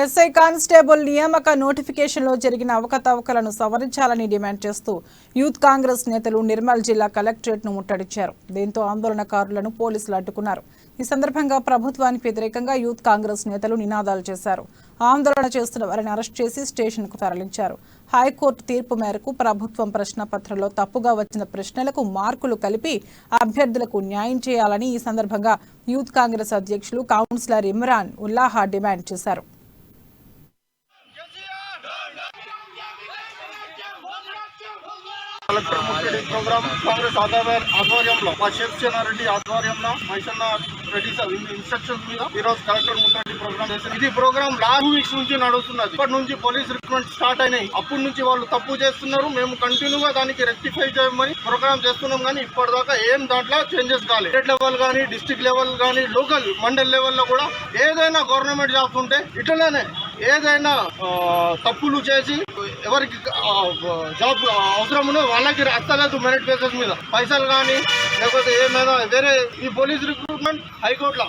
SI constable నియామక నోటిఫికేషన్లో జరిగిన అవకతవకలను సవరించాలని డిమాండ్ చేస్తూ యూత్ కాంగ్రెస్ నేతలు నిర్మల్ జిల్లా కలెక్టరేట్ను ముట్టడించారు. దీంతో ఆందోళనకారులను పోలీసులు అడ్డుకున్నారు. ఈ సందర్భంగా ప్రభుత్వానికి వ్యతిరేకంగా యూత్ కాంగ్రెస్ నేతలు నినాదాలు చేశారు. ఆందోళన చేస్తున్న వారిని అరెస్ట్ చేసి స్టేషన్కు తరలించారు. హైకోర్టు తీర్పు మేరకు ప్రభుత్వం ప్రశ్నపత్రంలో తప్పుగా వచ్చిన ప్రశ్నలకు మార్కులు కలిపి అభ్యర్థులకు న్యాయం చేయాలని ఈ సందర్భంగా యూత్ కాంగ్రెస్ అధ్యక్షులు కౌన్సిలర్ ఇమ్రాన్ ఉల్లాహా డిమాండ్ చేశారు. కలెక్టర్ ముట్టడి ప్రోగ్రామ్ కాంగ్రెస్ ఆధ్వర్యంలో మా షేక్ చెన్నారెడ్డి ఆధ్వర్యంలో మైసన్న రెడ్డి సార్ ఇన్స్ట్రక్షన్స్ మీద ఈ రోజు కలెక్టర్ ముట్టడి ప్రోగ్రామ్ చేసింది. ఇది ప్రోగ్రామ్ లాస్ట్ 2 వీక్స్ నుంచి నడుస్తున్నది. ఇప్పటి నుంచి పోలీస్ రిక్రూట్మెంట్ స్టార్ట్ అయినాయి. అప్పటి నుంచి వాళ్ళు తప్పు చేస్తున్నారు. మేము కంటిన్యూగా దానికి రెక్టిఫై చేయమని ప్రోగ్రామ్ చేస్తున్నాం. కానీ ఇప్పటిదాకా ఏం దాంట్లో చేంజెస్ కాలేదు. స్టేట్ లెవెల్ కానీ డిస్ట్రిక్ట్ లెవెల్ కానీ లోకల్ మండల్ లెవెల్లో కూడా ఏదైనా గవర్నమెంట్ జాబ్స్ ఉంటే ఇట్లనే ఏదైనా తప్పులు చేసి ఎవరికి జాబ్ అవసరమునో వాళ్ళకి అస్తలేదు. మెరిట్ బేసిస్ మీద పైసలు కానీ లేకపోతే ఏమైనా వేరే ఈ పోలీస్ రిక్రూట్మెంట్ హైకోర్టులో